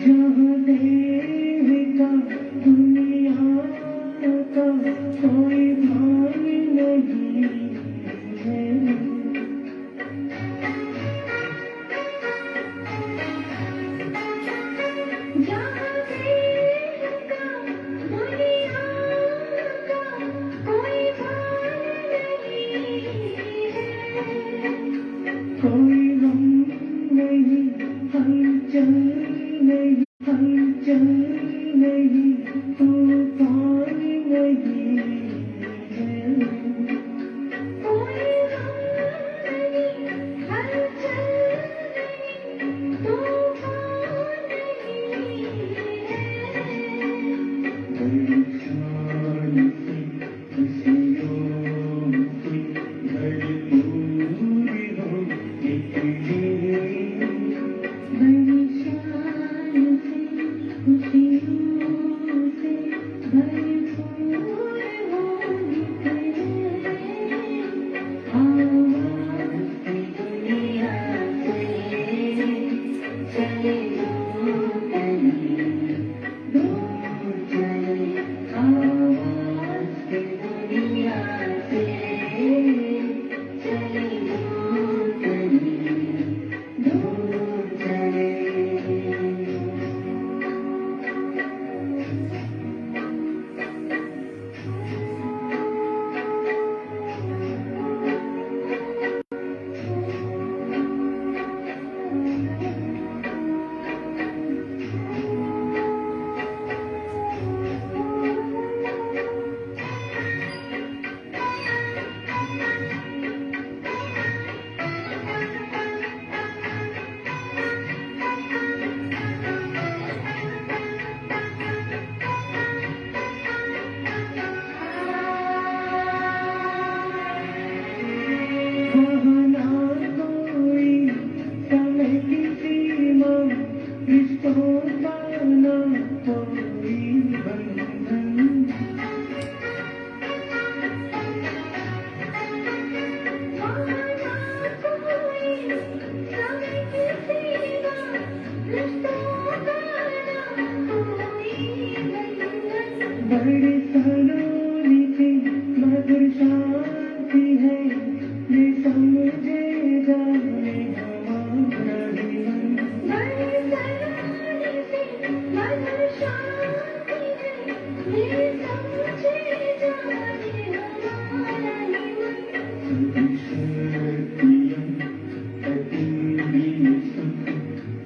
जहाँ देव का दुनिया का कोई भान नहीं है। जहाँ देव का दुनिया का कोई भान नहीं है। कोई गम नहीं, हलचल नहीं, हलचल नहीं, तूफान नहीं है। कोई गम नहीं, हलचल नहीं, तूफान नहीं है। परेशान सी खुशियों से भरपूर हो निकली, बड़ी शान से खुशियों से भरपूर हो निकले। आवाज़ की दुनिया से चले दूर कहीं, दूर चले। आवाज़ की दुनिया से चले दूर कहीं, दूर चले। कहना कोई समय की सीमा, रिश्तों का ना कोई बंधन। कहना कोई समय की सीमा, रिश्तों का ना कोई बंधन। बड़े सलोनी से मधुर शांति है, ये समझे जाने हमारा ही मन। बड़े सलोनी से मधुर शांति है, ये समझे जाने हमारा ही मन। सभी शक्तियाँ अतीब सुख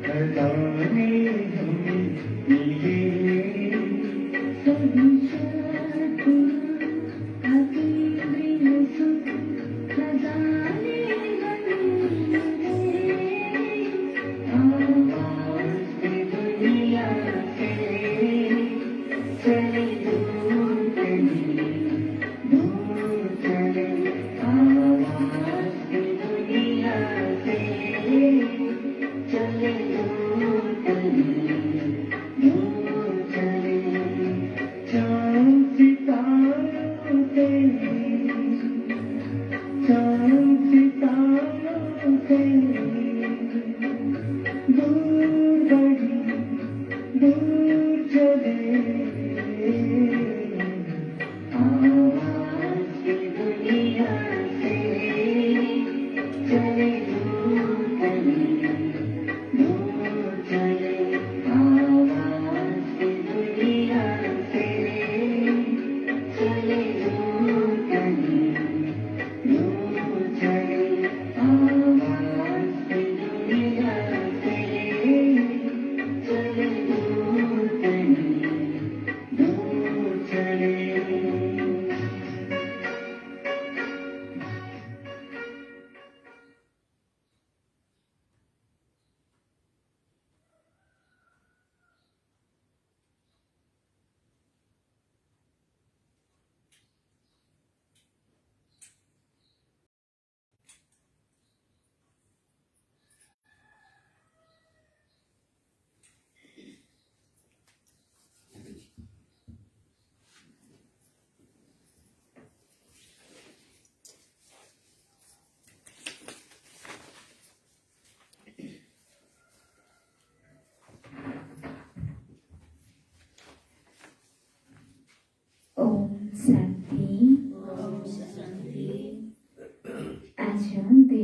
खजाने हमें मिले। सभी शक्तियाँ अतीब सुख खजाने हमें मिले। आवाज़ की दुनिया से चले दूर कहीं, दूर चले। आवाज़ की दुनिया से चले दूर कहीं, दूर चले। चाँद सितारों से, चाँद सितारों से दूर बढ़ी, दूर चले। आवाज़ की दुनिया से चले दूर कहीं, दूर चले।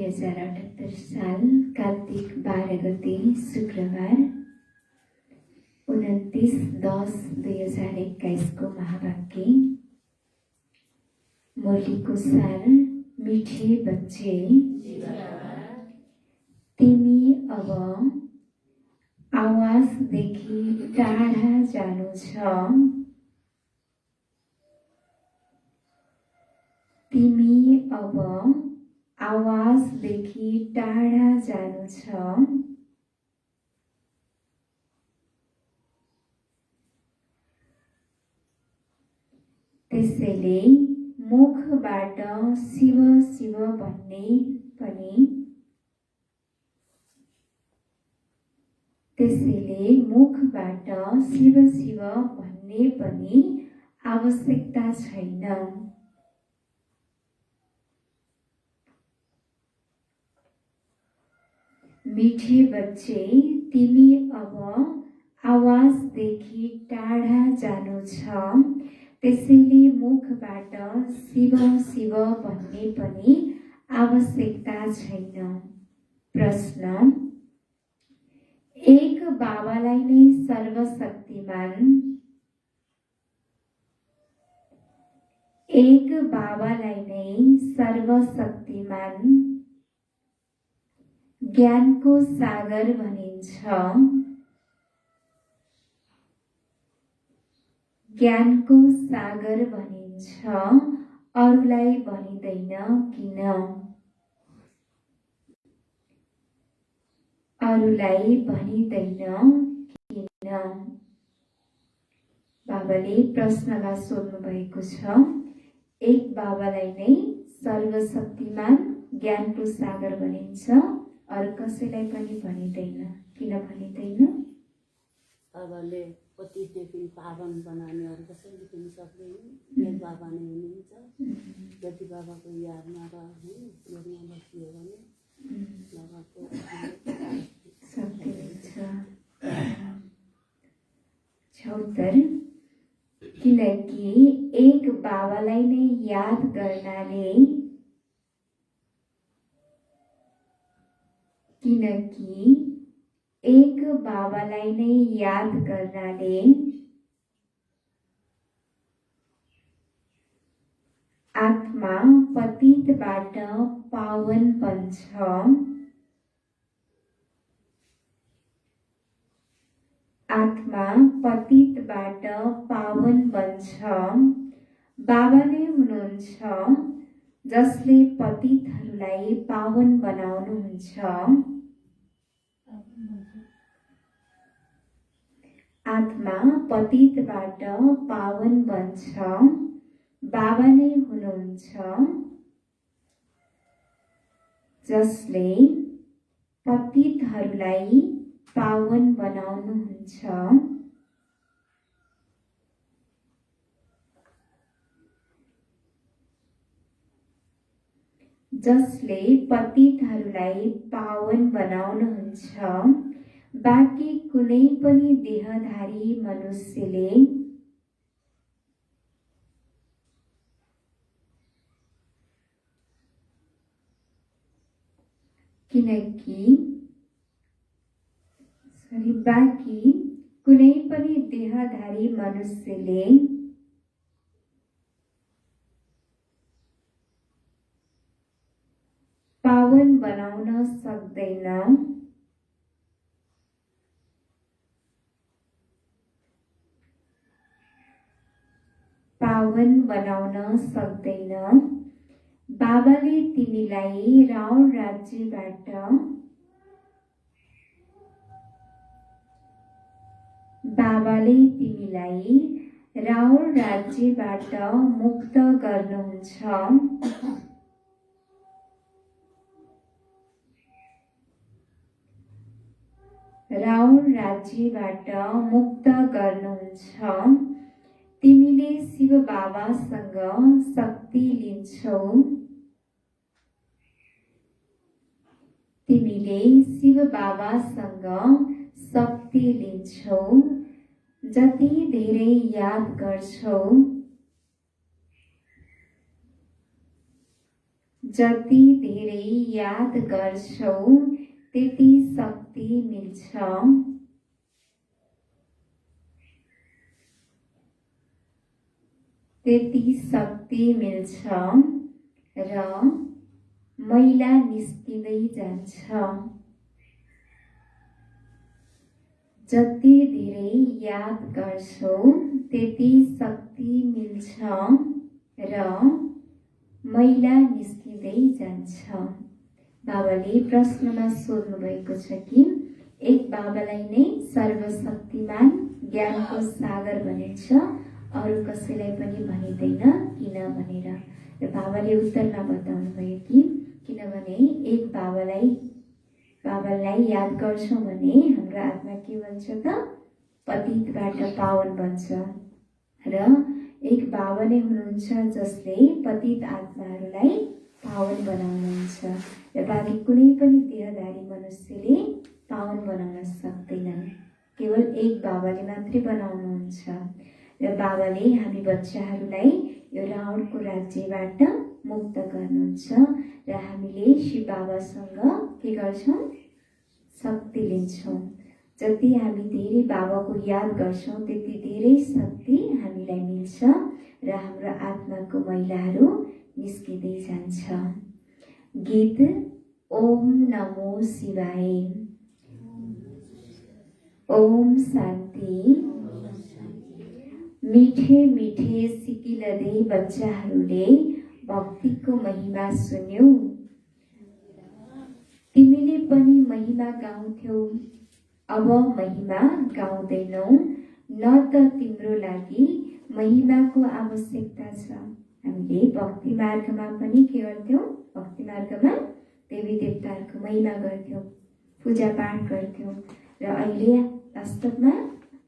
2078 साल कार्तिक 12 गते शुक्रबार 29/10/2021 को महावाक्य मुरलीको सार मीठे बच्चे तिमी अब आवाजदेखि टाढा जानु छ तिमी अब आवाजदेखि टाढा जानु छ त्यसैले मुखबाट शिव शिव भन्ने पनि आवश्यकता छैन। मीठे बच्चे तिमी अब आवाजदेखि टाढा जानु छ त्यसैले मुखबाट शिव शिव भन्ने पनि आवश्यकता छैन। प्रश्न एक बाबालाई नै सर्वशक्तिमान ज्ञानको सागर भनिन्छ अरूलाई भनिदैन किन? बाबाले प्रश्नमा सोध्नु भएको छ एक बाबालाई नै सर्वशक्तिमान ज्ञानको सागर भनिन्छ अरू कसैलाई पनि भनिदैन किन भनिदैन? बाबाले पतिदेखि पावन बनाउने अरू कसैले पनि सक्दैन एक बाबा नै हुनुहुन्छ। जति बाबाको यादमा रहने योगमा बसियो भने बाबाको शक्ति हुन्छ। 76 किनकि एक बाबालाई नै याद गर्नाले आत्मा पतितबाट पावन बन्छ। बाबा नै हुनुहुन्छ जसले पतितहरूलाई पावन बनाउनुहुन्छ। आत्मा पतितबाट पावन बन्छ बाबा नै हुनुहुन्छ जसले पतितहरूलाई पावन बनाउनुहुन्छ। बाँकी कुनै पनि देहधारी मनुष्यले पावन बनाउन सक्दैन। बाबाले तिमीलाई राउर राज्यबाट मुक्त गर्नुहुन्छ। तिमीले शिव बाबासँग शक्ति लिन्छौ जति धेरै याद गर्छौ जति धेरै याद गर्छौ त्यति शक्ति मिल्छ। त्यति शक्ति मिल्छ र मैला निस्किँदै जान्छ। जति धेरै याद गर्छौ त्यति शक्ति मिल्छ र मैला निस्किँदै जान्छ। बाबाले प्रश्नमा सोध्नु भएको छ कि एक बाबालाई नै सर्वशक्तिमान ज्ञानको सागर भनिन्छ, अरू कसैलाई पनि भनिँदैन, किन भनेर। र बाबाले उत्तरमा बताउनु भयो कि किनभने एक बाबालाई याद गर्छौँ भने हाम्रो आत्मा के बन्छ त? पतितबाट पावन बन्छ। र एक बाबा नै हुनुहुन्छ जसले पतित आत्माहरूलाई पावन बनाउनुहुन्छ र बाँकी कुनै पनि देहधारी मनुष्यले पावन बनाउन सक्दैनन्। केवल एक बाबाले मात्रै बनाउनुहुन्छ। र बाबाले हामी बच्चाहरूलाई यो रावणको राज्यबाट मुक्त गर्नुहुन्छ र हामीले शिव बाबासँग के गर्छौँ? शक्ति लिन्छौँ। जति हामी धेरै बाबाको याद गर्छौँ त्यति धेरै शक्ति हामीलाई मिल्छ र हाम्रो आत्माको मैलाहरू निस्किँदै जान्छ। गीत ओम नमो शिवाय। ओम शान्ति। मिठे मिठे सिकिलदै बच्चाहरूले भक्तिको महिमा सुन्यौ। तिमीले पनि महिमा गाउँथ्यौ, अब महिमा गाउँदैनौ। न त तिम्रो लागि महिमाको आवश्यकता छ। हामीले भक्ति मार्गमा पनि के गर्थ्यौँ? भक्ति मार्गमा देवी देवताहरूको महिमा गर्थ्यौँ, पूजापाठ गर्थ्यौँ। र अहिले वास्तवमा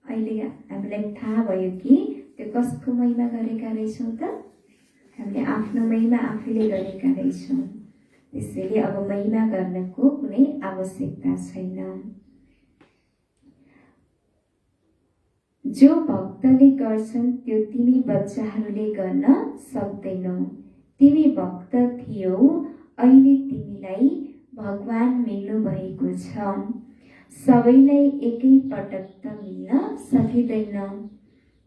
हामीलाई थाहा भयो कि त्यो कसको महिमा गरेका रहेछौँ त? हामीले आफ्नो महिमा आफैले गरेका रहेछौँ। त्यसैले अब महिमा गर्नको कुनै आवश्यकता छैन। जो भक्तले गर्छन् त्यो तिमी बच्चाहरूले गर्न सक्दैनौ। तिमी भक्त थियौ, अहिले तिमीलाई भगवान मिल्नु भएको छ। सबैलाई एकै पटक त मिल्न सकिँदैन।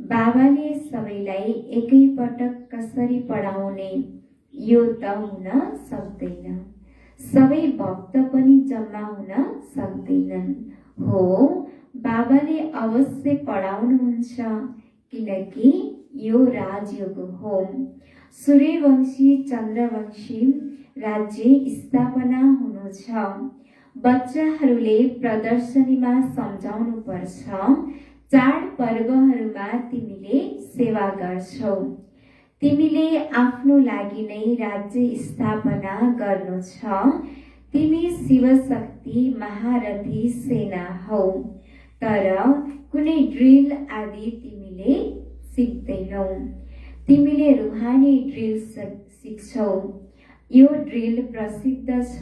बाबाले सबैलाई एकै पटक कसरी पढाउने, यो त हुन सक्दैन। सबै भक्त पनि जम्मा हुन सक्दैनन्। हो, बाबाले अवश्य पढाउनुहुन्छ किनकि यो राजयोग हो। सूर्यवंशी चन्द्रवंशी राज्य स्थापना हुनु छ। बच्चाहरूले प्रदर्शनीमा सम्झाउनु पर्छ। चाडपर्वहरूमा तिमीले सेवा गर्छौ। तिमीले आफ्नो लागि नै राज्य स्थापना गर्नु छ। तिमी शिवशक्ति महारथी सेना हौ। तर कुनै ड्रिल आदि तिमीले सिक्दैनौ। तिमीले रुहानी ड्रिल सिक्छौ। यो ड्रिल प्रसिद्ध छ।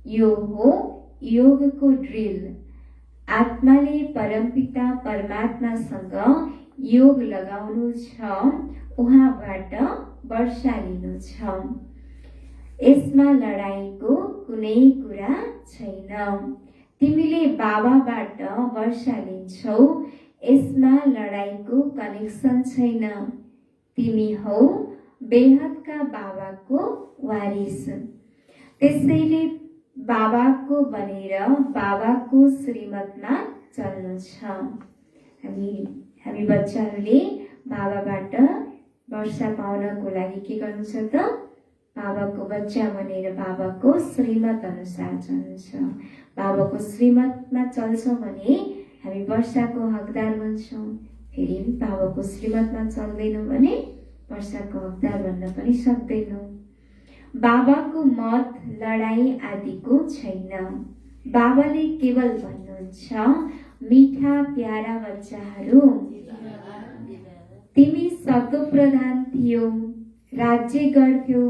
यो हो योगको ड्रिल। आत्माले परमपिता परमात्मासँग योग लगाउनु छ, उहाँबाट वर्षा लिनु छ। यसमा लडाईँको कुनै कुरा छैन। तिमीले बाबाबाट वर्षा लिन्छौ, यसमा लडाईँको कनेक्सन छैन। तिमी हौ बेहदका बाबाको वारिस। त्यसैले बाबाको बनेर बाबाको श्रीमतमा चल्नु छ। हामी बच्चाहरूले बाबाबाट वर्षा पाउनको लागि के गर्नु छ त? बाबाको बच्चा बनेर बाबाको श्रीमत अनुसार चल्नु छ। बाबाको श्रीमतमा चल्छौँ भने हामी वर्षाको हकदार बन्छौँ। फेरि बाबाको श्रीमतमा चल्दैनौँ भने वर्षाको हकदार बन्न पनि सक्दैनौँ। बाबाको मत लडाईँ आदिको छैन। बाबाले केवल भन्नुहुन्छ, मिठा प्यारा बच्चाहरू, तिमी सत्वप्रधान थियौ, राज्य गर्थ्यौ,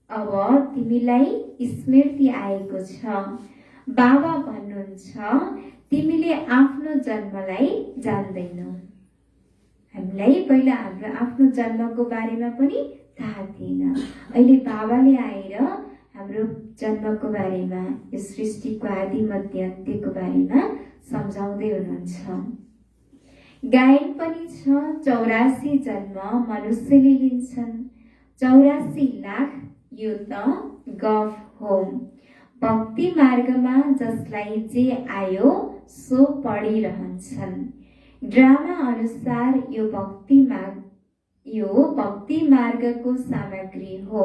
अब तिमीलाई स्मृति आएको छ। बाबा भन्नुहुन्छ, तिमीले आफ्नो जन्मलाई जान्दैनौ। हामीलाई पहिला हाम्रो आफ्नो जन्मको बारेमा पनि थाहा थिएन। अहिले बाबाले आएर हाम्रो जन्मको बारेमा, यो सृष्टिको आदि मध्य अन्त्यको बारेमा सम्झाउँदै हुनुहुन्छ। गायन पनि छ, 84 जन्म मनुष्यले लिन्छन्, 84 लाख यो त गफ हो। भक्ति मार्गमा जसलाई जे आयो सो पढिरहन्छन्। ड्रामा अनुसार यो भक्ति मार्गको सामग्री हो।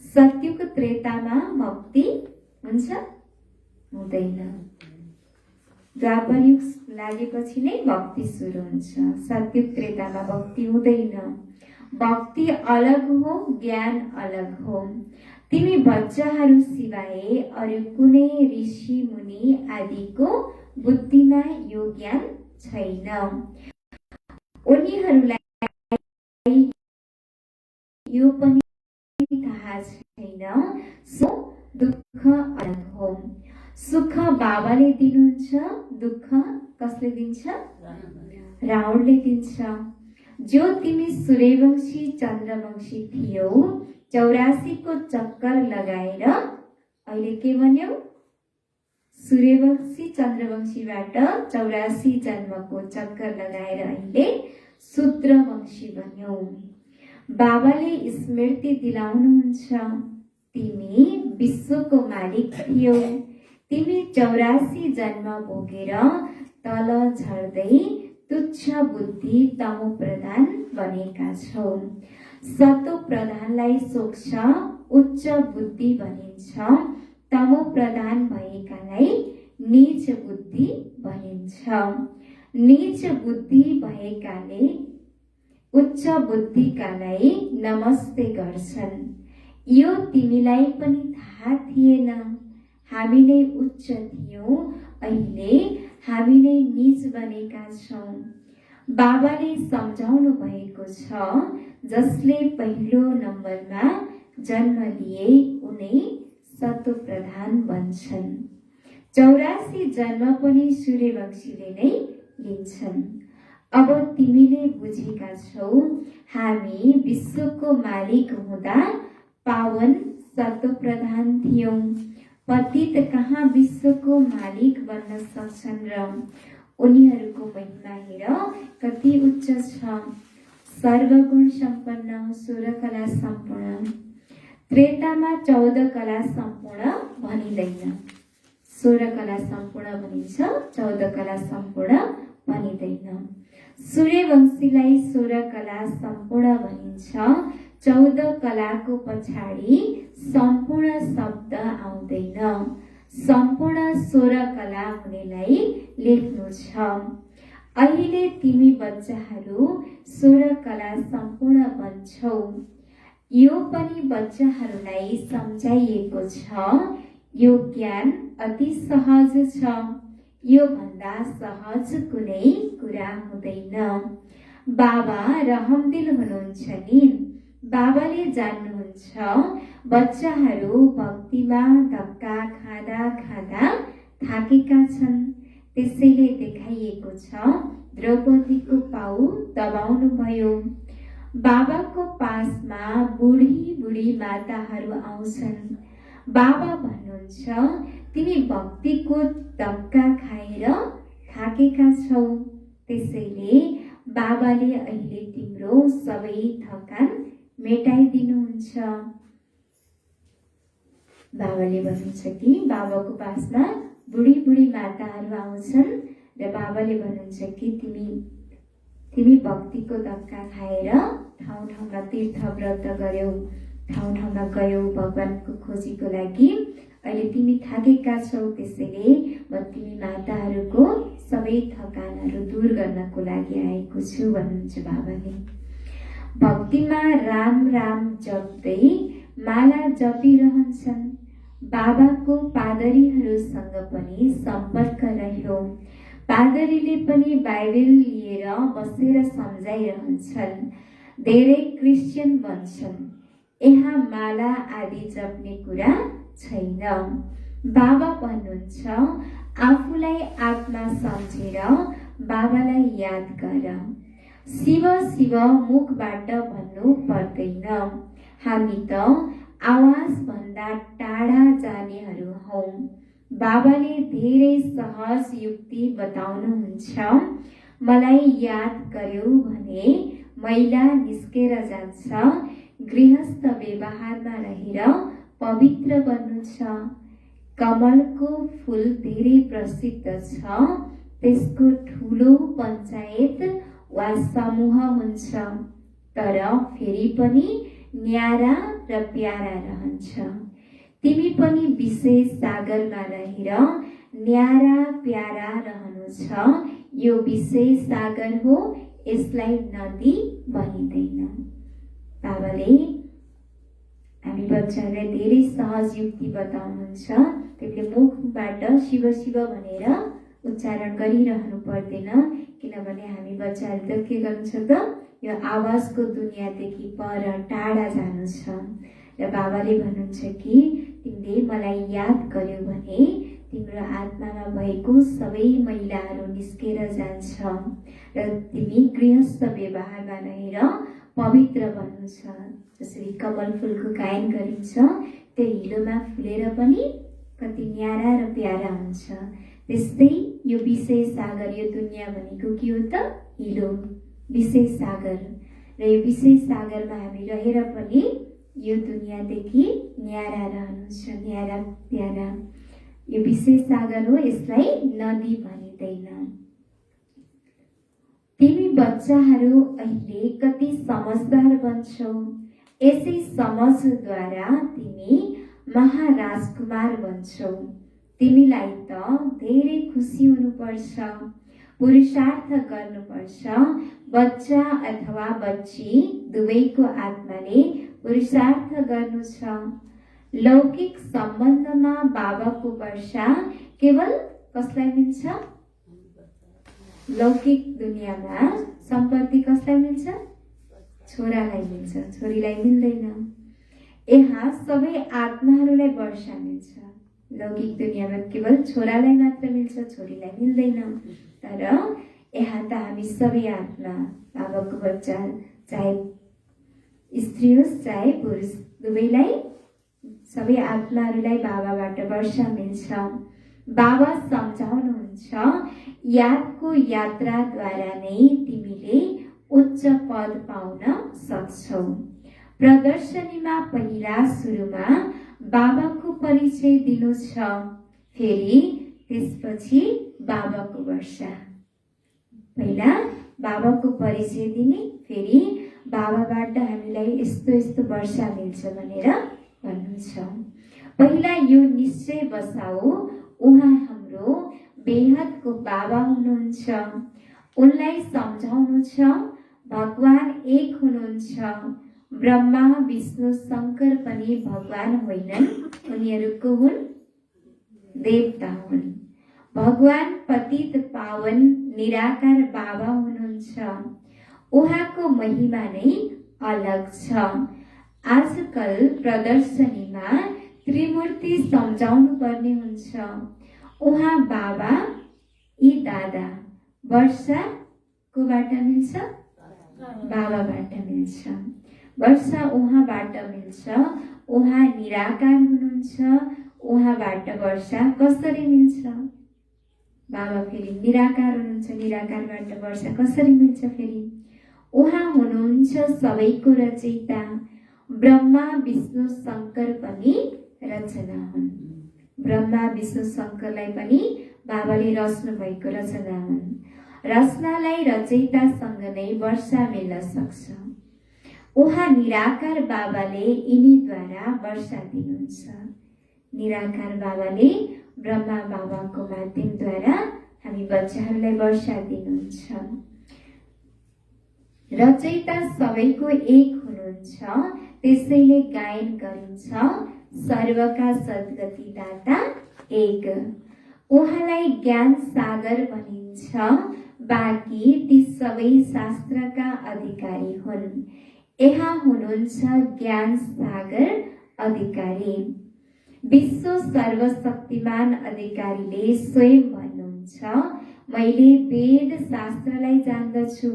सत्युग त्रेतामा भक्ति हुन्छ हुँदैन। द्वापर युग लागेपछि नै भक्ति सुरु हुन्छ। सत्युग त्रेतामा भक्ति हुँदैन। भक्ति अलग हो, ज्ञान अलग हो। तिमी बच्चाहरू सिवाय अरू कुनै ऋषि मुनि आदिको बुद्धिमा यो ज्ञान छैन। उनीहरूलाई यो पनि थाहा छैन सो दुःख अलग हो। सुख बाबाले दिनुहुन्छ, दुःख कसले दिन्छ? रावणले दिन्छ। जो तिमी सूर्यवंशी चन्द्रवंशी थियौ, 84 को चक्कर लगाएर अहिले के बन्यौ? सूर्यवंशी चन्द्रवंशीबाट 84 जन्मको चक्कर लगाएर अहिले शूद्रवंशी बन्यौ। बाबाले स्मृति दिलाउनुहुन्छ, तिमी विश्वको मालिक थियौ। तिमी 84 जन्म भोगेर तल झर्दै तुच्छ बुद्धि तमो प्रधान बनेका छौ। सतो प्रधानलाई सोक्ष उच्च बुद्धि भनिन्छ। तमो प्रधान भएकालाई नीच बुद्धि भनिन्छ। नीच बुद्धि भएकाले उच्च बुद्धिकालाई नमस्ते गर्छन्। यो तिमीलाई पनि थाहा थिएन। हामी नै उच्च थियौं, अहिले हामी नै नीच बनेका छौं। बाबाले सम्झाउनु भएको छ, जसले पहिलो नम्बरमा जन्म लिए उनै सतो प्रधान बन्छन्। 84 जन्म पनि सूर्यवंशीले नै लिन्छन्। अब तिमीले बुझेका छौ, हामी विश्वको मालिक हुँदा पावन सतो प्रधान थियौं। पतित कहाँ विश्वको मालिक बन्न सक्छन् र? उनीहरूको महिमा हेर कति उच्च छ। सर्वगुण सम्पन्न, 16 कला सम्पूर्ण। त्रेतामा 14 कला सम्पूर्ण भनिँदैन। 16 कला सम्पूर्ण भनिन्छ, 14 कला सम्पूर्ण भनिँदैन। सूर्यवंशीलाई 16 कला सम्पूर्ण भनिन्छ। 14 कलाको पछाडि सम्पूर्ण शब्द आउँदैन। सम्पूर्ण 16 कला हुनेलाई लेख्नु छ। अहिले तिमी बच्चाहरू 16 कला सम्पूर्ण बन्छौ। यो पनि बच्चाहरूलाई सम्झाइएको छ। यो ज्ञान अति सहज छ। यो भन्दा सहज कुनै कुरा हुँदैन। बाबा रहमदिल हुनुहुन्छ नि। बाबाले जान्नुहुन्छ बच्चाहरू भक्तिमा धक्का खाँदा खाँदा थाकेका छन्। त्यसैले देखाइएको छ द्रौपदीको पाउ दबाउनु भयो। बाबाको पासमा बुढी बुढी माताहरू आउँछन्। बाबा भन्नुहुन्छ, तिमी भक्तिको धक्का खाएर थाकेका छौ। त्यसैले बाबाले अहिले तिम्रो सबै थकान मेटाइदिनुहुन्छ। बाबाले भन्नुहुन्छ कि बाबाको पासमा बुढी बुढी माताहरू आउँछन् र बाबाले भन्नुहुन्छ कि तिमी भक्तिको धक्का खाएर ठाउँ ठाउँमा तीर्थ व्रत गर्यौ, ठाउँ ठाउँमा गयौ भगवानको खोजीको लागि। अहिले तिमी थाकेका छौ। त्यसैले म तिमी माताहरूको सबै थकानहरू दूर गर्नको लागि आएको छु भन्नुहुन्छ बाबाले। भक्तिमा राम राम जप्दै माला जपिरहन्छन्। बाबाको पादरीहरूसँग पनि सम्पर्क रह्यो। पादरीले पनि बाइबल लिएर बसेर सम्झाइरहन्छन्। धेरै क्रिस्चियन बन्छन्। यहाँ माला आदि जप्ने कुरा छैन। बाबा भन्नुहुन्छ, आफूलाई आत्मा सम्झेर बाबालाई याद गर। शिव शिव मुखबाट भन्नु पर्दैन। हामी त आवाजभन्दा टाढा जानेहरू हौ। बाबाले धेरै सहज युक्ति बताउनुहुन्छ। मलाई याद गर्यो भने मैला निस्केर जान्छ। गृहस्थ व्यवहारमा रहेर पवित्र बन्नु छ। कमलको फूल धेरै प्रसिद्ध छ। त्यसको ठुलो पञ्चायत वा समूह हुन्छ, तर फेरि पनि न्यारा र प्यारा रहन्छ। तिमी पनि विशेष सागरमा रहेर न्यारा प्यारा रहनु छ। यो विशेष सागर हो, यसलाई नदी भनिँदैन। बाबाले हामी बच्चाहरूलाई धेरै सहज युक्ति बताउनुहुन्छ। त्यसले मुखबाट शिव शिव भनेर उच्चारण गरिरहनु पर्दैन, किनभने हामी बच्चाहरूले त के गर्नु छ त, यो आवाजको दुनियाँदेखि पर टाढा जानु छ। र बाबाले भन्नुहुन्छ कि तिमीले मलाई याद गर्यो भने तिम्रो आत्मामा भएको सबै मैलाहरू निस्केर जान्छ र तिमी गृहस्थ व्यवहारमा रहेर पवित्र बन्नु छ। जसरी कमल फुलको गायन गरिन्छ, त्यो हिलोमा फुलेर पनि कति न्यारा र प्यारा हुन्छ। त्यस्तै यो विशेष सागर, यो दुनियाँ भनेको के हो त, हिलो, विशेष सागर। र यो विशेष सागरमा हामी रहेर पनि यो दुनियाँदेखि न्यारा रहनु छ, न्यारा प्यारा। यो विशेष सागर हो, यसलाई नदी भनिँदैन। तिमी बच्चाहरू अहिले कति समझदार बन्छौ। यसै समझद्वारा तिमी महाराजकुमार बन्छौ। तिमीलाई त धेरै खुसी हुनुपर्छ, पुरुषार्थ गर्नुपर्छ। बच्चा अथवा बच्ची दुवैको आत्माले पुरुषार्थ गर्नु छ। लौकिक सम्बन्धमा बाबाको वर्षा केवल कसलाई मिल्छ? लौकिक दुनियाँमा सम्पत्ति कसलाई मिल्छ? छोरालाई मिल्छ, छोरीलाई मिल्दैन। यहाँ सबै आत्माहरूलाई वर्षा मिल्छ। लौकिक दुनियाँमा केवल छोरालाई मात्र मिल्छ, छोरीलाई मिल्दैन। तर यहाँ त हामी सबै आत्मा, बाबाको बच्चा, चाहे स्त्री होस् चाहे पुरुष, दुवैलाई, सबै आत्माहरूलाई बाबाबाट वर्षा मिल्छ। बाबा सम्झाउनुहुन्छ, यादको यात्राद्वारा नै तिमीले उच्च पद पाउन सक्छौ। प्रदर्शनीमा पहिला सुरुमा बाबाको परिचय दिनु छ, फेरि त्यसपछि बाबाको वर्षा। पहिला बाबाको परिचय दिने, फेरि बाबाबाट हामीलाई यस्तो यस्तो वर्षा मिल्छ भनेर भन्नु छ। पहिला यो निश्चय बसाऊ, उहाँ हाम्रो बेहदको बाबा हुनुहुन्छ। उनलाई सम्झाउनु छ, भगवान एक हुनुहुन्छ। ब्रह्मा विष्णु शङ्कर पनि भगवान होइनन्, उनीहरूको हुन्, देवता हुन्। भगवान पतित पावन निराकार बाबा हुनुहुन्छ। उहाँको महिमा नै अलग छ। आजकल प्रदर्शनीमा त्रिमूर्ति सम्झाउनु पर्ने हुन्छ। उहाँ बाबा, यी दादा। वर्षा कोबाट मिल्छ? बाबाबाट मिल्छ। वर्षा उहाँबाट मिल्छ। उहाँ निराकार हुनुहुन्छ। उहाँबाट वर्षा कसरी मिल्छ? बाबा फेरि निराकार हुनुहुन्छ, निराकारबाट वर्षा कसरी मिल्छ? फेरि उहाँ हुनुहुन्छ सबैको रचयिता। ब्रह्मा विष्णु शङ्कर पनि रचना हुन्। ब्रह्मा विष्णु शङ्करलाई पनि बाबाले रच्नु भएको रचना हुन्। रचनालाई रचयितासँग नै वर्षा मिल्न सक्छ। उहाँ निराकार बाबाले यिनीद्वारा वर्षा दिनुहुन्छ। निराकार बाबाले ब्रह्मा बाबाको माध्यमद्वारा हामी बच्चाहरूलाई वर्षा दिनुहुन्छ। रचयिता सबैको एक हुनुहुन्छ, त्यसैले गायन गरिन्छ, सर्वका सद्गति दाता एक। उहाँलाई ज्ञान सागर भनिन्छ। बाँकी ती सबै शास्त्रका अधिकारी हुन्। यहाँ हुनुहुन्छ ज्ञान सागर अधिकारी। विश्व सर्वशक्तिमान अधिकारीले स्वयं भन्नुहुन्छ, मैले वेद शास्त्रलाई जान्दछु,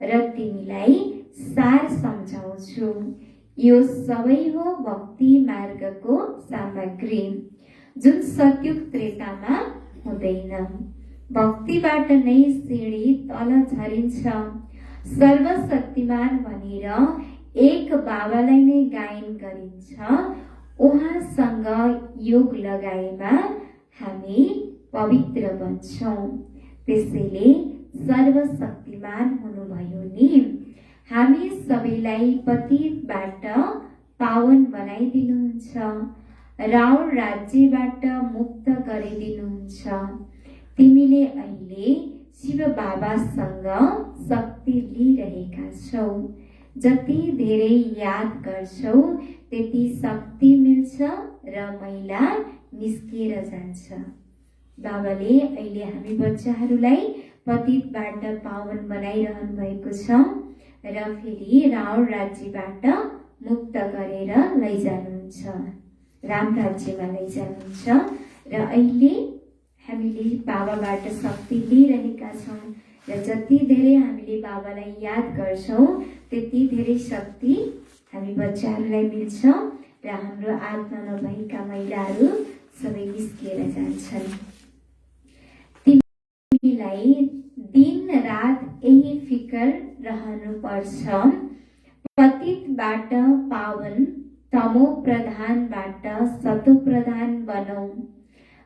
र तिमीलाई सार सम्झाउँछु। यो सबै हो भक्ति मार्गको सामग्री, जुन सत्युग त्रेतामा हुँदैन। भक्तिबाट नै सिँढी तल झरिन्छ। सर्वशक्तिमान भनेर एक बाबालाई नै गायन गरिन्छ। उहाँसँग योग लगाएमा हामी पवित्र बन्छौँ। त्यसैले सर्वशक्तिमान हुनुभयो नि। हामी सबैलाई पतितबाट पावन बनाइदिनुहुन्छ, रावण राज्यबाट मुक्त गरिदिनुहुन्छ। तिमीले अहिले शिव बाबासँग शक्ति लिइरहेका छौ। जति धेरै याद गर्छौ त्यति शक्ति मिल्छ र मैला निस्किएर जान्छ। बाबाले अहिले हामी बच्चाहरूलाई पतितबाट पावन बनाइरहनु भएको छ र फेरि रावण राज्यबाट मुक्त गरेर लैजानुहुन्छ, राम राज्यमा लैजानुहुन्छ। र अहिले हामीले बाबाबाट शक्ति लिइरहेका छौँ र जति धेरै हामीले बाबालाई याद गर्छौँ त्यति धेरै शक्ति हामी बच्चाहरूलाई मिल्छ र हाम्रो आत्मामा भएका मैलाहरू सबै निस्किएर जान्छन्। तिमीलाई दिन रात यही फिकर रहनुपर्छ, पतितबाट पावन, तमो प्रधानबाट सतो प्रधान बनौ।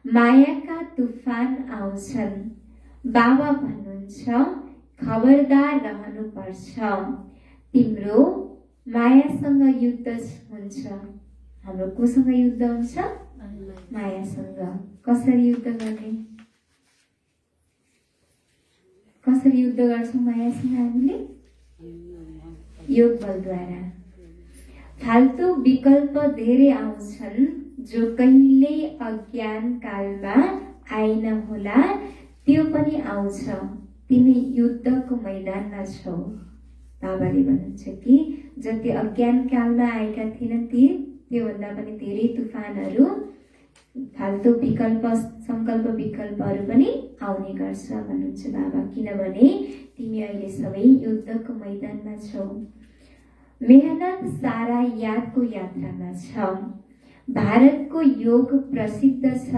मायाका तुफान आउँछन्। बाबा भन्नुहुन्छ खबरदार रहनुपर्छ। तिम्रो मायासँग युद्ध हुन्छ। हाम्रो कोसँग युद्ध हुन्छ? मायासँग। कसरी युद्ध गर्ने? कसरी युद्ध गर्छौँ मायासँग हामीले? योग बलद्वारा। फाल्तु विकल्प धेरै आउँछन् जो कहिले अज्ञान कालमा आइन होला, त्यो पनि आउँछ। तिमी युद्धको मैदानमा छौ। बाबाले भन्नुहुन्छ कि जति अज्ञान कालमा आएका थिएनन् त्योभन्दा पनि धेरै तुफानहरू, फाल्तु विकल्प, संकल्प विकल्पहरू पनि आउने गर्छ भन्नुहुन्छ बाबा। किनभने तिमी अहिले सबै युद्धको मैदानमा छौ। मेहनत सारा यादको यात्रामा छ। भारतको योग प्रसिद्ध छ।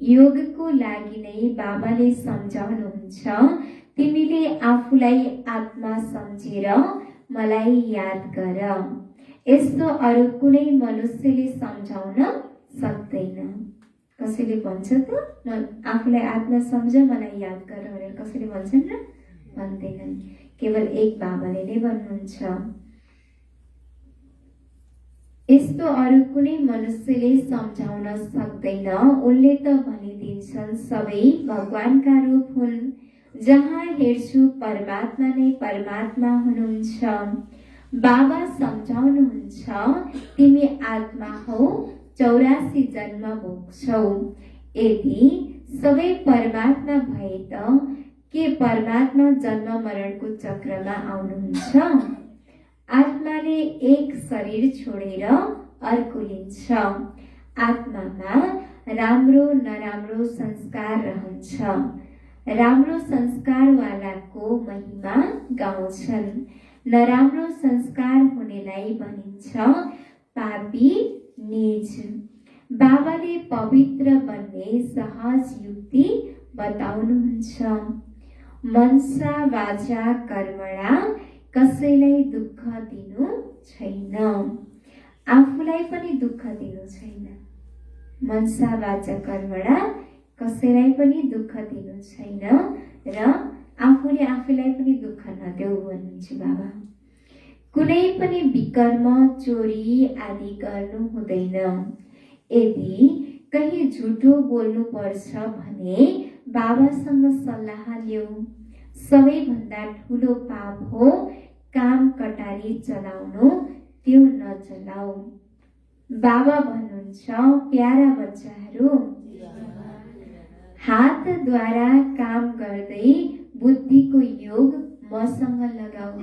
योगको लागि नै बाबाले सम्झाउनुहुन्छ, तिमीले आफूलाई आत्मा सम्झेर मलाई याद गर। यस्तो अरू कुनै मनुष्यले सम्झाउन सक्दैन। कसैले भन्छ त म आफूलाई आत्मा सम्झ मलाई याद गर भनेर कसैले भन्छन् र? भन्दैनन्। केवल एक बाबाले नै भन्नुहुन्छ। यस्तो अरू कुनै मनुष्यले सम्झाउन सक्दैन। उनले त भनिदिन्छन् सबै भगवानका रूप हुन्। जहाँ हेर्छु परमात्मा नै परमात्मा हुनुहुन्छ। बाबा सम्झाउनुहुन्छ, तिमी आत्मा हौ, 84 जन्म भोग्छौ। यदि सबै परमात्मा भए त के परमात्मा जन्म मरणको चक्रमा आउनुहुन्छ? आत्माले एक शरीर छोडेर अर्को लिन्छ। आत्मामा राम्रो नराम्रो संस्कार रहन्छ। राम्रो संस्कारवालाको महिमा गाउँछन्। नराम्रो संस्कार हुनेलाई भनिन्छ पापी नीच। बाबाले पवित्र बन्ने सहज युक्ति बताउनुहुन्छ। मनसा वाचा कर्मणा कसैलाई दुःख दिनु छैन, आफूलाई पनि दुःख दिनु छैन। मनसा वाचा कर्मणा कसैलाई पनि दुःख दिनु छैन र आफूले आफूलाई पनि दुःख नदेऊ भन्नुहुन्छ बाबा। कुनै पनि विकर्म, चोरी आदि गर्नु हुँदैन। यदि कहीँ झुटो बोल्नु पर्छ भने बाबासँग सल्लाह ल्याऊ। सबैभन्दा ठुलो पाप हो काम कटारी चलाउनु, त्यो नचलाऊ। बाबा भन्नुहुन्छ प्यारा बच्चाहरू, हातद्वारा काम गर्दै बुद्धिको योग मसँग लगाऊ।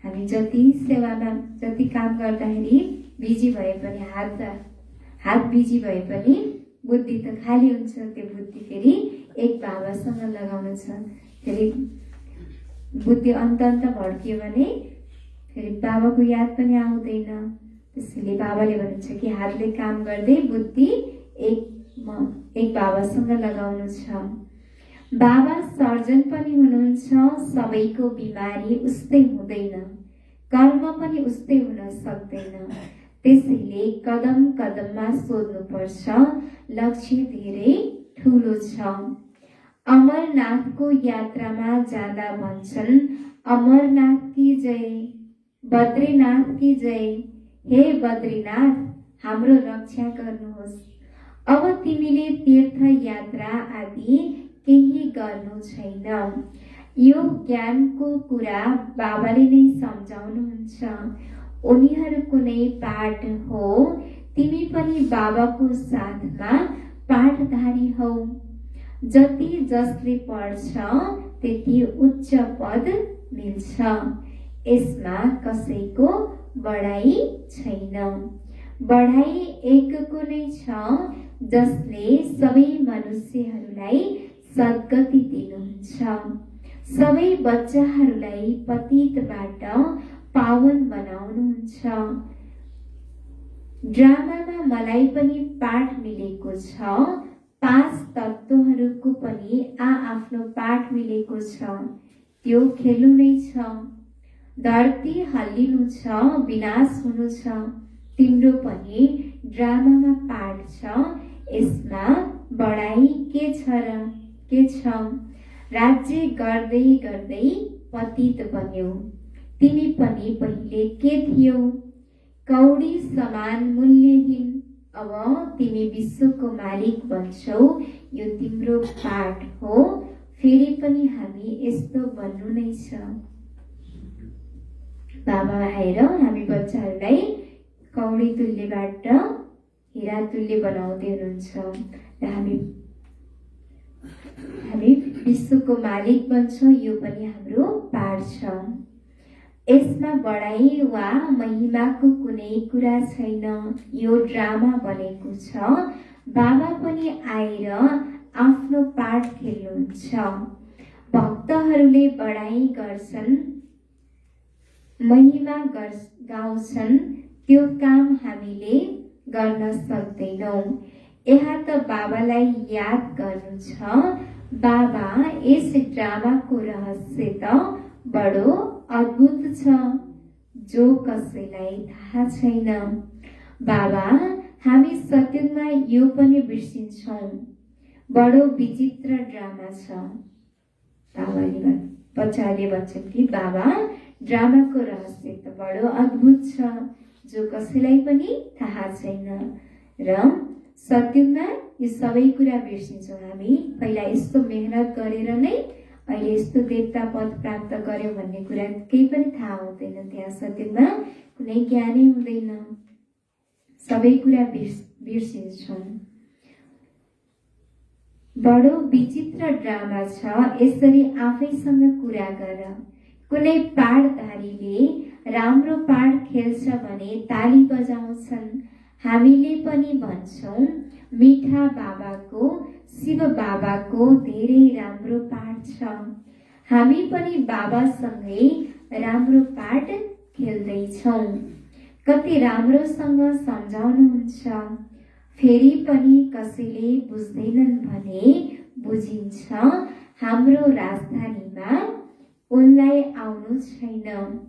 हामी जति सेवामा जति काम गर्दाखेरि बिजी भए पनि हात बिजी भए पनि बुद्धि त खाली हुन्छ। त्यो बुद्धि फेरि एक बाबासँग लगाउनु छ। फेरि बुद्धि अन्त भड्कियो भने फेरि बाबाको याद पनि आउँदैन। त्यसैले बाबाले भन्नुहुन्छ कि हातले काम गर्दै बुद्धि एक बाबासँग लगाउनु छ। बाबा सर्जन पनि हुनुहुन्छ, सबैको बिमारी उस्तै हुँदैन, कर्म पनि उस्तै हुन सक्दैन। त्यसैले कदम कदममा सोध्नुपर्छ, लक्ष्य धेरै ठुलो छ। अमरनाथको यात्रामा जाँदा भन्छन्, अमरनाथ की जय, बद्रीनाथ की जय। हे बद्रीनाथ, हाम्रो रक्षा गर्नुहोस्। अब तिमीले तीर्थ यात्रा आदि केही गर्नु छैन। यो ज्ञानको कुरा बाबाले नै सम्झाउनुहुन्छ। उनीहरूको नै पाठ हो। तिमी पनि बाबाको साथमा पाठधारी हौ। जति जसले पढ्छ त्यति उच्च पद मिल्छ। यसमा कसैको बढाई छैन। बढाई एकको नै छ, जसले सबै मनुष्यहरूलाई सद्गति दिनुहुन्छ, सबै बच्चाहरूलाई पतितबाट पावन बनाउनुहुन्छ। ड्रामामा मलाई पनि पाठ मिलेको छ। 5 तत्त्वहरूको पनि आफ्नो पाठ मिलेको छ। त्यो खेल्नु नै छ। धरती हल्लिनु छ, विनाश हुनु छ। तिम्रो पनि ड्रामामा पाठ छ। यसमा बढाई के छ र के छ? राज्य गर्दै गर्दै पतित बन्यौ। तिमी पनि पहिले के थियौ? कौडी समान मूल्यहीन। अब तिमी विश्वको मालिक बन्छौ। यो तिम्रो पाठ हो। फेरि पनि हामी यस्तो बन्नु नै छ। बाबा आएर हामी बच्चाहरूलाई कौडी तुल्यबाट हिरा तुल्य बनाउँदै हुनुहुन्छ र हामी विश्वको मालिक बन्छौँ। यो पनि हाम्रो पाठ छ। यसमा बढाई वा महिमाको कुनै कुरा छैन। यो ड्रामा बनेको छ। बाबा पनि आएर आफ्नो पाठ खेल्नुहुन्छ। भक्तहरूले बढाई गर्छन्, महिमा गाउँछन्। त्यो काम हामीले गर्न सक्दैनौँ। यहाँ त बाबालाई याद गर्नु छ। बाबा, यस ड्रामाको रहस्य त बडो अद्भुत छ, जो कसैलाई थाहा छैन। बाबा, हामी सत्युगमा यो पनि बिर्सिन्छौँ। बडो विचित्र ड्रामा छ। बच्चाले भन्छन् कि बाबा, ड्रामाको रहस्य त बडो अद्भुत छ, जो कसैलाई पनि थाहा छैन। र सत्युगमा यो सबै कुरा बिर्सिन्छौँ। हामी पहिला यस्तो मेहनत गरेर नै अहिले यस्तो देवता पद प्राप्त गर्यो भन्ने कुरा केही पनि थाहा हुँदैन। त्यहाँ सत्युगमा कुनै ज्ञानै हुँदैन। सबै कुरा बिर्सिन्छौँ। बडो विचित्र ड्रामा छ। यसरी आफैसँग कुरा गर। कुनै पाठधारीले राम्रो पाठ खेल्छ भने ताली बजाउँछन्। हामीले पनि भन्छौँ, मिठा बाबाको, शिव बाबाको धेरै राम्रो पाठ छ। हामी पनि बाबासँगै राम्रो पाठ खेल्दैछौँ। कति राम्रोसँग सम्झाउनुहुन्छ। फेरि पनि कसैले बुझ्दैनन् भने बुझिन्छ। हाम्रो राजधानीमा उनलाई आउनु छैन।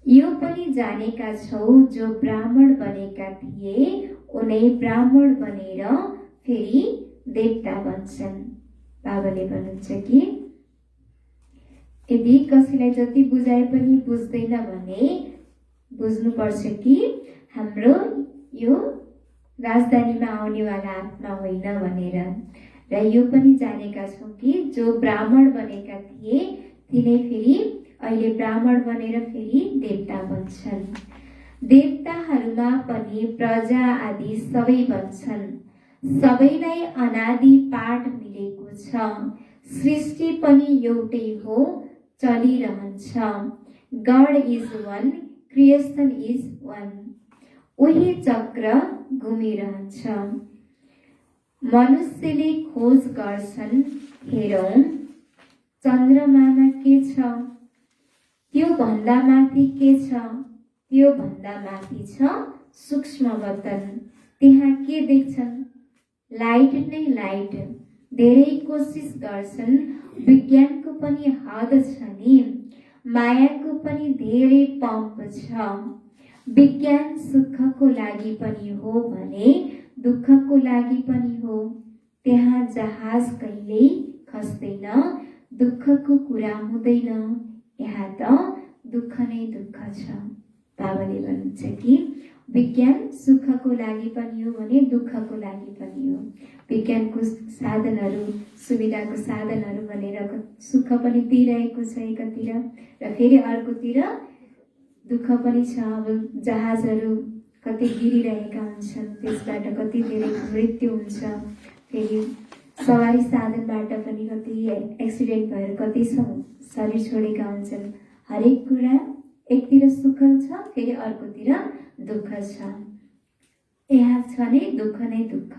यो पनि जानेका छौ, जो ब्राह्मण बनेका थिए उनै ब्राह्मण बनेर फेरि देवता बन्छन्। बाबाले भन्नुहुन्छ कि यदि कसैलाई जति बुझाए पनि बुझ्दैन भने बुझ्नुपर्छ कि हाम्रो यो राजधानीमा आउनेवाला आत्मा होइन भनेर। र यो पनि जानेका छौँ कि जो ब्राह्मण बनेका थिए तिनै फेरि अहिले ब्राह्मण बनेर फेरि देवता बन्छन्। देवताहरूमा पनि प्रजा आदि सबै बन्छन्। सबैलाई अनादि पाठ मिलेको छ। सृष्टि पनि एउटै हो, चलिरहन्छ। God is one, creation is one. उही चक्र घुमिरहन्छ। मनुष्यले खोज गर्छन्, हेरौँ चन्द्रमामा के छ, त्यो भन्दा माथि के छ, त्यो भन्दा माथि छ सूक्ष्म वतन। त्यहाँ के देख्छन्? लाइट नै लाइट। धेरै कोसिस गर्छन्, विज्ञानको पनि हद छ नि, मायाको पनि धेरै पम्प छ। विज्ञान सुखको लागि पनि हो भने दुःखको लागि पनि हो। त्यहाँ जहाज कहिल्यै खस्दैन, दुःखको कुरा हुँदैन। यहाँ त दुःख नै दुःख छ। बाबाले भन्नुहुन्छ कि विज्ञान सुखको लागि पनि हो भने दुःखको लागि पनि हो। विज्ञानको साधनहरू, सुविधाको साधनहरू भनेर सुख पनि दिइरहेको छ एकातिर, र फेरि अर्कोतिर दुःख पनि छ। अब जहाजहरू कति गिरिरहेका हुन्छन्, त्यसबाट कति धेरै मृत्यु हुन्छ। फेरि सवारी साधनबाट पनि कति एक्सिडेन्ट भएर कति शरीर छोडेका हुन्छन्। हरेक कुरा एकतिर सुख छ, फेरि अर्कोतिर दुःख छ। यहाँ छ नै दुःख नै दुःख।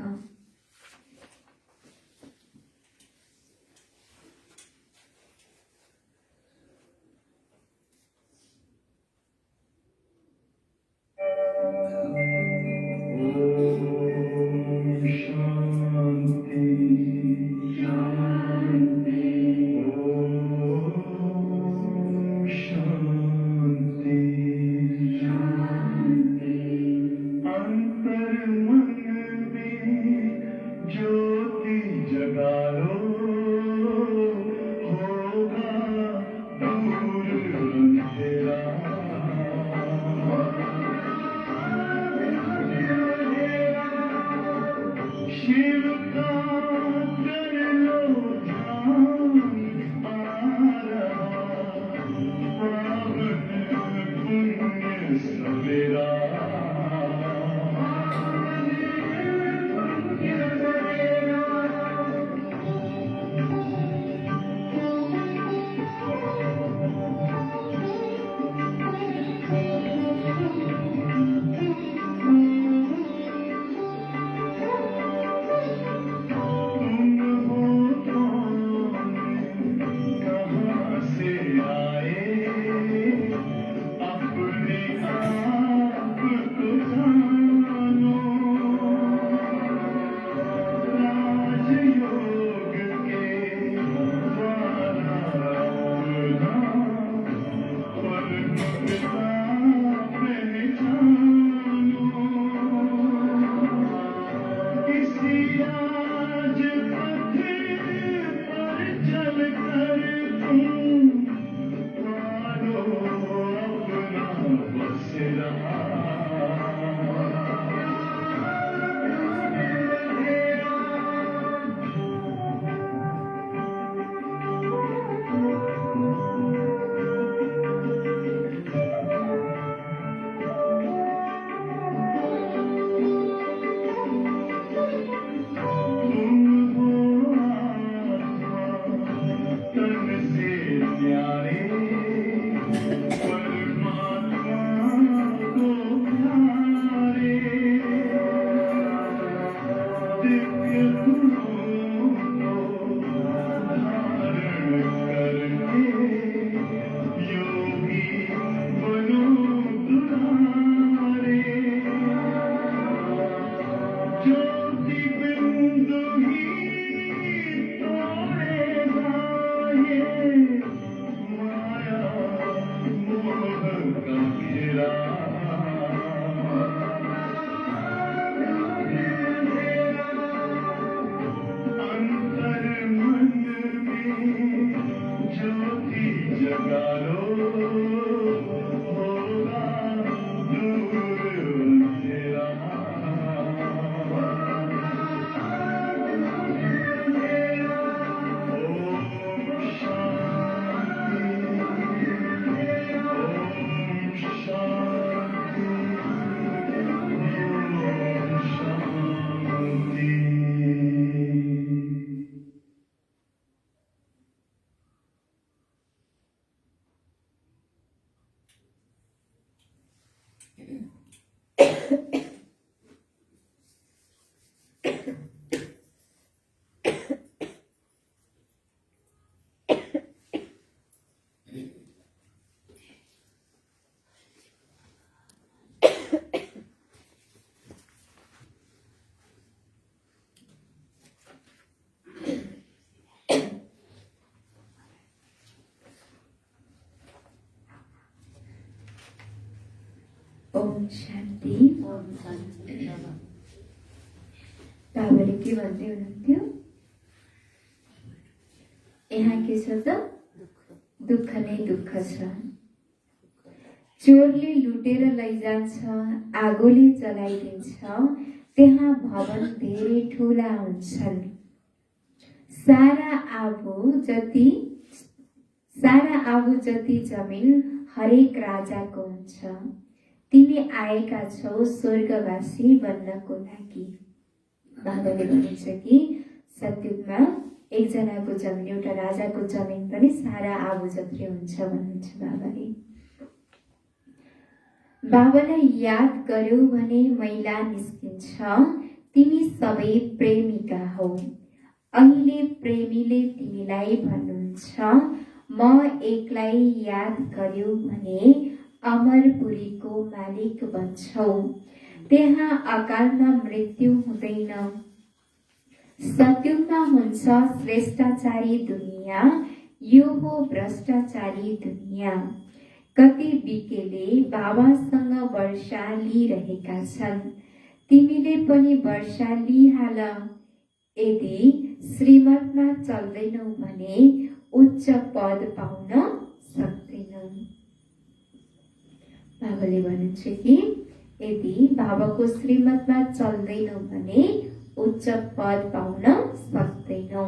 ओम शान्ति। ओम शान्ति बाबा। बाबाले के भन्दै हुनुहुन्थ्यो? यहाँ के छ त? दुःख नै दुःख छ। चोरले लुटेर लैजान्छ, आगोले जलाइदिन्छ, त्यहाँ भवन धेरै ठुला हुन्छन्। सारा आगो जति जमिन हरेक राजाको हुन्छ। तिमी आएका छौ स्वर्गवासी बन्नको लागि। बाबाले भन्नुहुन्छ कि सत्युगमा एकजनाको जमिन, एउटा राजाको जमिन पनि सारा आगो जत्रै हुन्छ भन्नुहुन्छ बाबाले। बाबालाई याद गर्यौ भने मैला निस्किन्छ। तिमी सबै प्रेमिका हौ। अहिले प्रेमीले तिमीलाई भन्नुहुन्छ, म एकलाई याद गर्यौ भने अमरपुरीको मालिक बन्छौ। त्यहाँ अकालमा मृत्यु हुँदैन। सत्युगमा हुन्छ श्रेष्ठाचारी दुनियाँ, यो हो भ्रष्टाचारी दुनियाँ। कति बिकेले बाबासँग वर्षा लिइरहेका छन्। तिमीले पनि वर्षा लिइहाल। यदि श्रीमतमा चल्दैनौ भने उच्च पद पाउन सक्दैनौ। बाबाले भन्नुहुन्छ कि यदि बाबाको श्रीमतमा चल्दैनौ भने उच्च पद पाउन सक्दैनौ।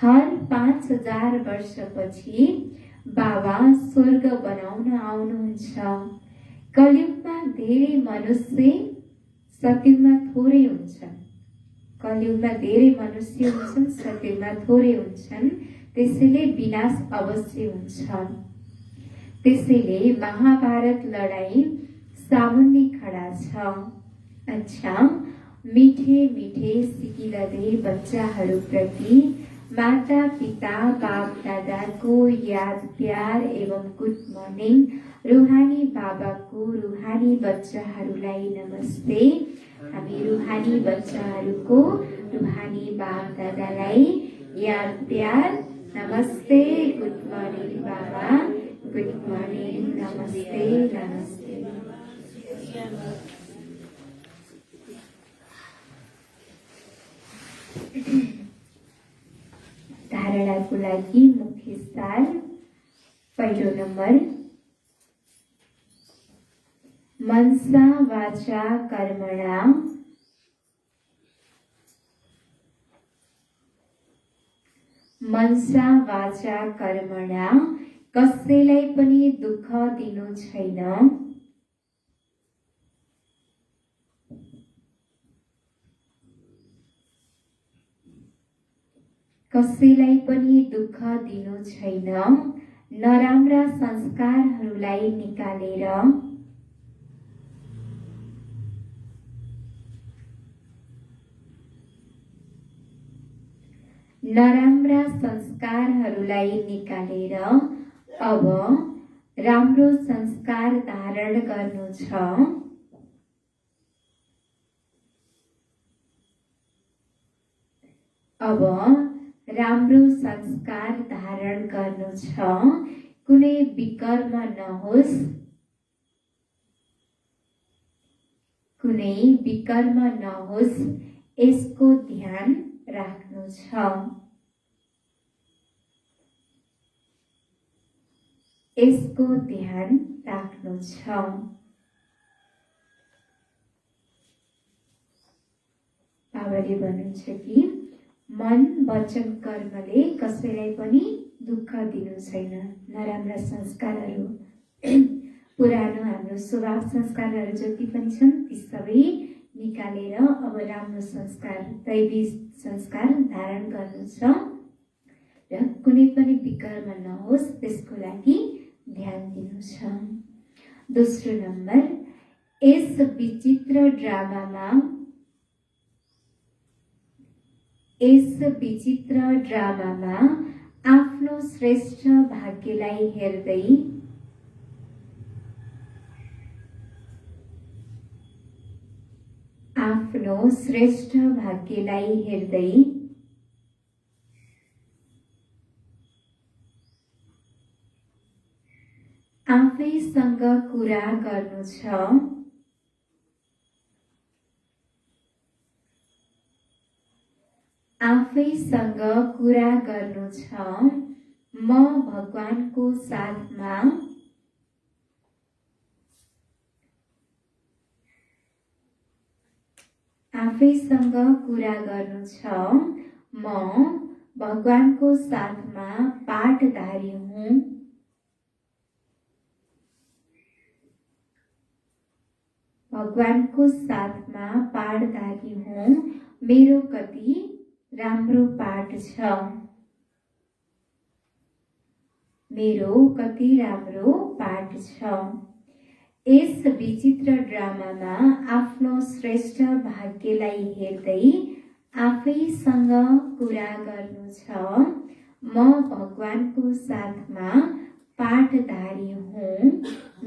हर 5000 वर्षपछि बाबा स्वर्ग बनाउन आउनुहुन्छ। कलियुगमा धेरै मनुष्य, सत्युगमा थोरै हुन्छन्। कलियुगमा धेरै मनुष्य हुन्छन्, सत्युगमा थोरै हुन्छन्। त्यसैले विनाश अवश्य हुन्छ। त्यसैले महाभारत लडाई सामुन्ने खडा छ। अच्छा, मिठे मिठे सिकिरहँदै बच्चाहरूप्रति माता पिता बाप दादाको याद प्यार एवं गुड मर्निङ। रुहानी बाबाको रुहानी बच्चाहरूलाई नमस्ते। हामी रुहानी बच्चाहरूको रुहानी बाप दादालाई याद प्यार नमस्ते। गुड मर्निङ बाबा, गुड मर्निङ, नमस्ते नमस्ते। धारणाको लागि मुख्य सार। पहिलो नम्बर, मनसा वाचा कर्मणा मनसा वाचा कर्मणा कसैलाई पनि दुःख दिनु छैन। कसैलाई पनि दुःख दिनु छैन। नराम्रा संस्कारहरूलाई निकालेर अब राम्रो संस्कार धारण गर्नु छ। अब राम्रो संस्कार धारण गर्नु छ। कुनै विकर्म नहोस्, कुनै विकर्म नहोस्, यसको ध्यान राख्नु छ। यसको ध्यान राख्नु छ। बाबाले भन्नुहुन्छ कि मन वचन कर्मले कसैलाई पनि दुःख दिनु छैन। नराम्रा संस्कारहरू, पुरानो हाम्रो स्वभाव संस्कारहरू जति पनि छन् ती सबै निकालेर अब राम्रो संस्कार, दैवी संस्कार धारण गर्नु छ र कुनै पनि विकर्म नहोस् त्यसको लागि ध्यान दिनु छ। दोस्रो नम्बर, यस विचित्र ड्रामामा आफ्नो श्रेष्ठ भाग्यलाई हेर्दै आफैसँग कुरा गर्नु छ। आफैसँग कुरा गर्नु छ। म भगवानको साथमा आफैसँग कुरा गर्नु छ। म भगवानको साथमा पाठधारी हुँ। भगवानको साथमा पाठधारी हुँ। मेरो कति राम्रो पाठ छ। मेरो कति राम्रो पाठ छ। यस विचित्र ड्रामामा आफ्नो श्रेष्ठ भाग्यलाई हेर्दै आफैसँग कुरा गर्नु छ। म भगवानको साथमा पाठधारी हुँ।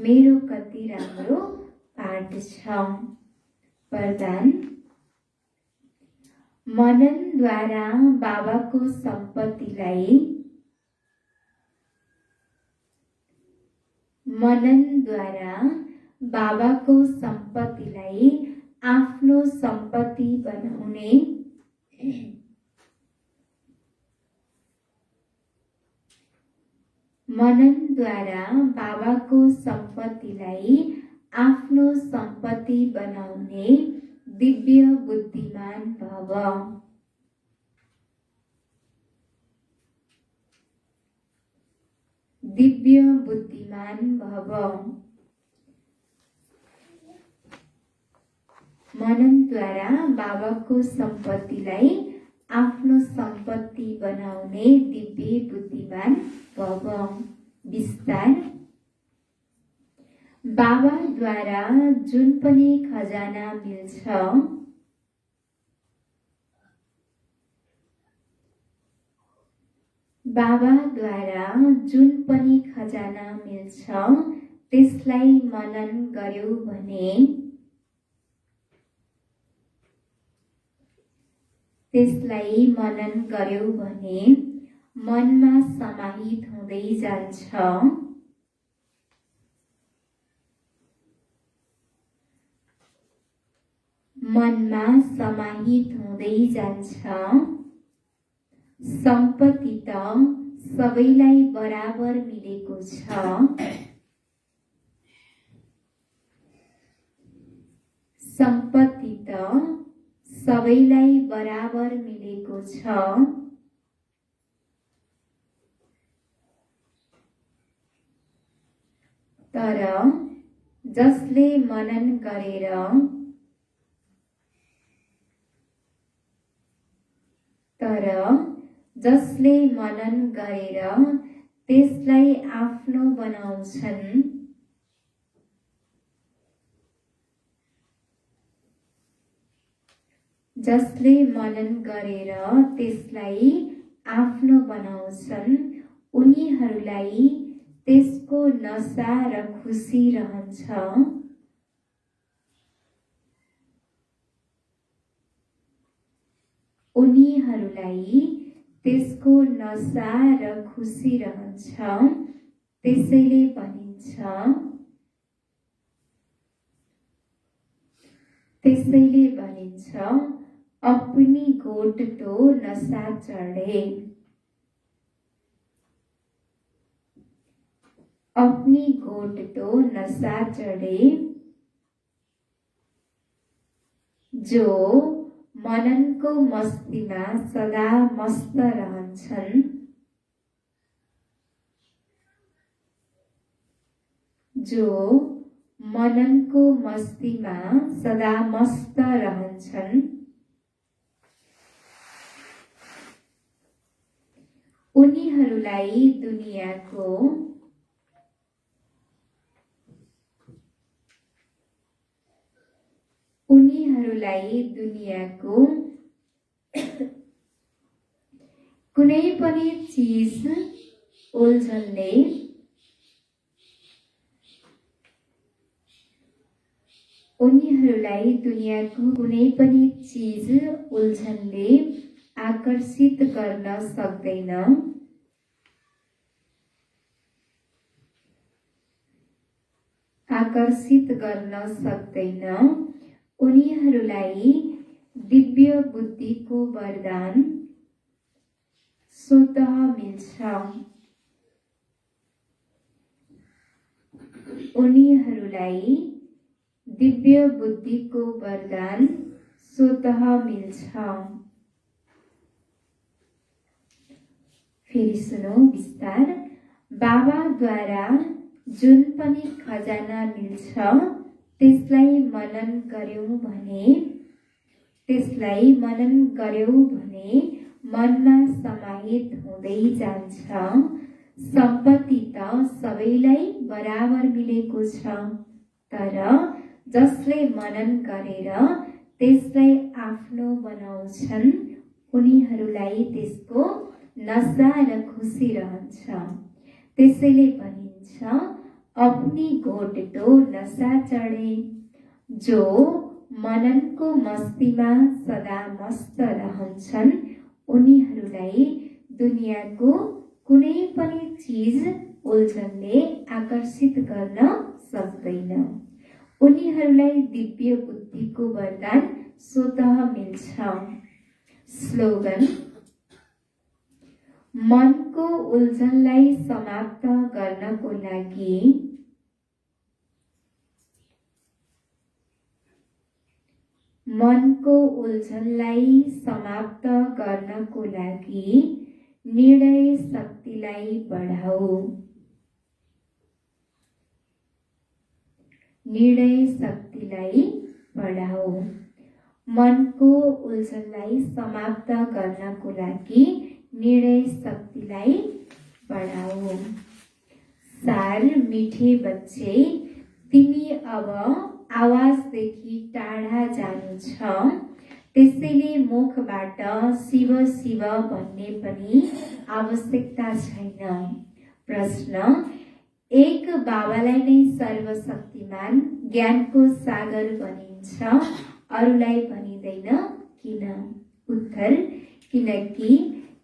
मेरो कति राम्रो पाठ छ। वरदान मननद्वारा बाबाको सम्पत्तिलाई मननद्वारा बाबाको सम्पत्तिलाई आफ्नो सम्पत्ति बनाउने मननद्वारा बाबाको सम्पत्तिलाई आफ्नो सम्पत्ति बनाउने दिव्य बुद्धिमान भव। दिव्य बुद्धिमान भव। मननद्वारा बाबाको सम्पत्तिलाई आफ्नो सम्पत्ति बनाउने दिव्य बुद्धिमान भव। विस्तार बाबाद्वारा जुन पनि खजाना मिल्छ बाबाद्वारा जुन पनि खजाना मिल्छ त्यसलाई मनन गर्यौ भने मनमा समाहित हुँदै जान्छ। मनमा समाहित हुँदै जान्छ। सम्पत्ति त सबैलाई बराबर मिलेको छ। सम्पत्ति त सबैलाई बराबर मिलेको छ। तर जसले मनन गरेर त्यसलाई आफ्नो बनाउँछन् जसले मनन गरेर त्यसलाई आफ्नो बनाउँछन् उनीहरूलाई त्यसको नशा र खुसी रहन्छ। उनीहरूलाई त्यसको नशा र खुसी रहन्छ। त्यसैले भनिन्छ अपनी गोट तो नशा चढ़े। अपनी गोट तो नशा चढ़े। जो मननको मस्तीमा सदा मस्त रहन्छन् जो मननको मस्तीमा सदा मस्त रहन्छन् उनीहरूलाई दुनियाँको कुनै पनि चीज उल्झनले आकर्षित गर्न सक्दैन। आकर्षित गर्न सक्दैन। उनीहरूलाई दिव्य बुद्धिको वरदान स्वतः मिल्छ। उनीहरूलाई दिव्य बुद्धिको वरदान स्वतः मिल्छ। फेरि सुनौ विस्तार। बाबाद्वारा जुन पनि खजाना मिल्छ त्यसलाई मनन गर्यौं भने मनमा समाहित हुँदै जान्छ। सम्पत्ति त सबैलाई बराबर मिलेको छ, तर जसले मनन गरेर त्यसलाई आफ्नो बनाउँछन् उनीहरूलाई त्यसको नशा र खुसी रहन्छ। त्यसैले भनिन्छ अपनी घोट तो नशा चढे। जो मननको मस्तीमा सदा मस्त रहन्छन् उनीहरूलाई दुनियाँको कुनै पनि चीज उल्झनले आकर्षित गर्न सक्दैन। उनीहरूलाई दिव्य बुद्धिको वरदान स्वतः मिल्छ। स्लोगन। मनको उल्झनलाई समाप्त गर्नको लागि निर्णय शक्तिलाई बढाऊ। मनको उल्झनलाई समाप्त गर्नको लागि निर्णय शक्तिलाई बढाऊ। सार मीठे बच्चे, तिमी अब आवाजदेखि टाढा जानु छ। त्यसैले मुखबाट शिव शिव भन्ने पनि आवश्यकता छैन। प्रश्न। एक बाबालाई नै सर्वशक्तिमान ज्ञानको सागर भनिन्छ, अरूलाई भनिँदैन किन? उत्तर। किनकि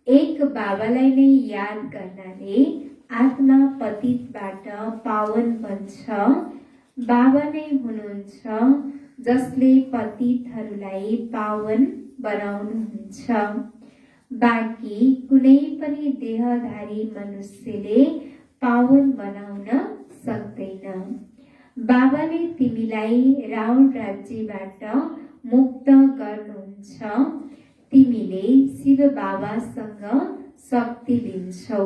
एक बाबालाई नै याद गर्नाले आत्मा पतितबाट पावन बन्छ। बाबा नै हुनुहुन्छ जसले पतितहरूलाई पावन बनाउनुहुन्छ। बाँकी कुनै पनि देहधारी मनुष्यले पावन बनाउन सक्दैन। बाबाले तिमीलाई रावण राज्यबाट मुक्त गर्नुहुन्छ। तिमीले शिव बाबासँग शक्ति लिन्छौ।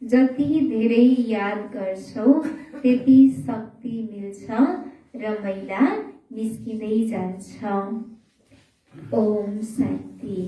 जति धेरै याद गर्छौ त्यति शक्ति मिल्छ र मैला निस्किँदै जान्छ। ओम शान्ति।